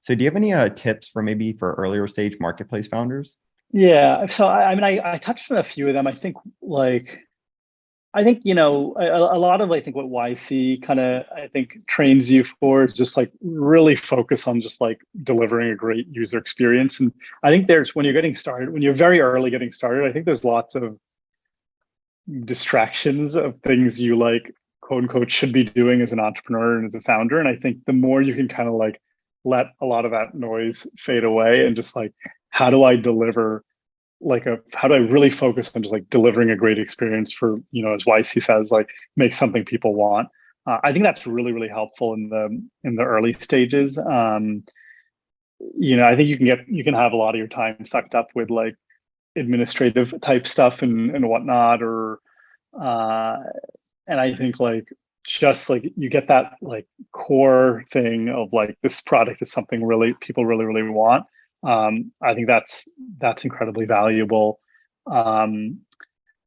So do you have any tips for maybe for earlier stage marketplace founders? Yeah. So I touched on a few of them. I think a lot of I think what YC kind of I think trains you for is just like really focus on just like delivering a great user experience. And I think there's when you're getting started, when you're very early getting started, I think there's lots of distractions of things you like quote unquote should be doing as an entrepreneur and as a founder. And I think the more you can kind of like let a lot of that noise fade away and just like how do I deliver how do I really focus on just like delivering a great experience for, as YC says, like make something people want. I think that's really, really helpful in the early stages. I think you can have a lot of your time sucked up with like administrative type stuff and whatnot, or uh, and I think like just like you get that like core thing of like this product is something really people really really want. I think that's incredibly valuable. Um,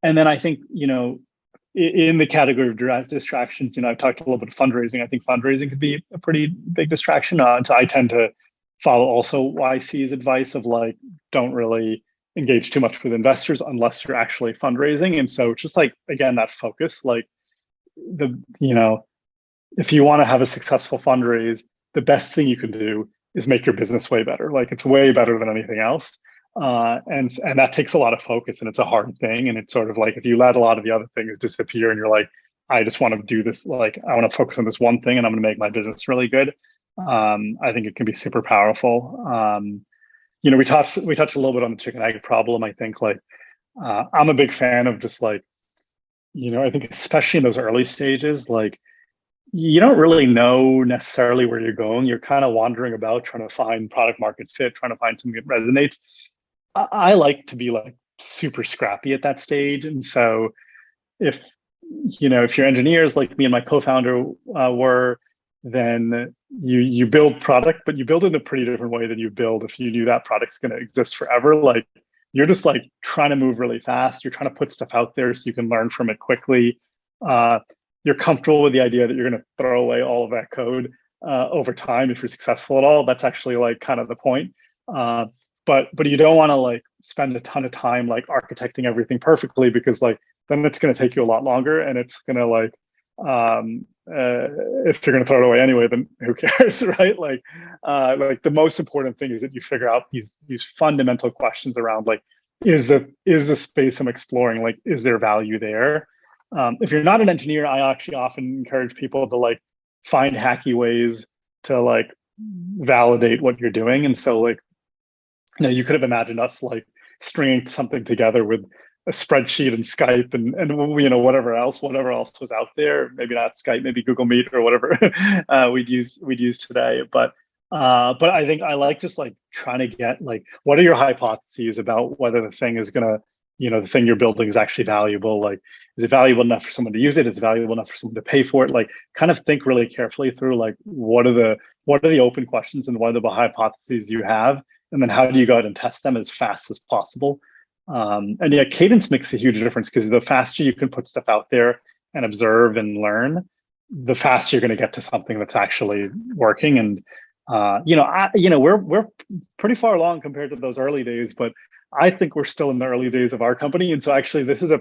and then I think in the category of distractions, I've talked a little bit of fundraising. I think fundraising could be a pretty big distraction. And so I tend to follow also YC's advice of like don't really engage too much with investors unless you're actually fundraising. And so just like again that focus, like the if you want to have a successful fundraise, the best thing you can do is make your business way better. Like it's way better than anything else. And that takes a lot of focus and it's a hard thing. And it's sort of like if you let a lot of the other things disappear and you're like, I just want to do this, like I want to focus on this one thing and I'm going to make my business really good. I think it can be super powerful. We touched a little bit on the chicken egg problem. I think like I'm a big fan of just like, I think especially in those early stages, like you don't really know necessarily where you're going. You're kind of wandering about trying to find product market fit, trying to find something that resonates. I like to be like super scrappy at that stage. And so if if your engineers like me and my co-founder were, then you build product, but you build it in a pretty different way than you build if you knew that product's going to exist forever. Like you're just like trying to move really fast. You're trying to put stuff out there so you can learn from it quickly. Uh, you're comfortable with the idea that you're going to throw away all of that code over time if you're successful at all. That's actually like kind of the point. Uh, but you don't want to like spend a ton of time like architecting everything perfectly because like then it's going to take you a lot longer and it's going to like if you're going to throw it away anyway, then who cares, right? Like the most important thing is that you figure out these fundamental questions around like is the space I'm exploring, like is there value there? If you're not an engineer, I actually often encourage people to like find hacky ways to like validate what you're doing. And so like, you could have imagined us like stringing something together with a spreadsheet and Skype and whatever else was out there. Maybe not Skype, maybe Google Meet or whatever we'd use today. But I think I like just like trying to get like what are your hypotheses about whether the thing is gonna the thing you're building is actually valuable. Like is it valuable enough for someone to use it? Is it valuable enough for someone to pay for it? Like kind of think really carefully through like what are the open questions and what are the hypotheses you have, and then how do you go out and test them as fast as possible. And yeah, cadence makes a huge difference because the faster you can put stuff out there and observe and learn, the faster you're going to get to something that's actually working. And we're pretty far along compared to those early days, but I think we're still in the early days of our company. And so actually, this is a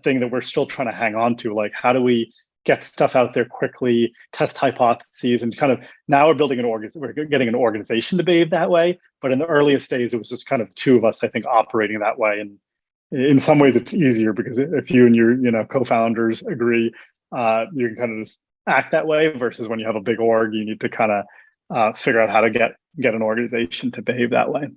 thing that we're still trying to hang on to. Like, how do we get stuff out there quickly, test hypotheses, and kind of now we're getting an organization to behave that way. But in the earliest days, it was just kind of two of us, I think, operating that way. And in some ways, it's easier because if you and your co-founders agree, you can kind of just act that way. Versus when you have a big org, you need to kind of figure out how to get an organization to behave that way.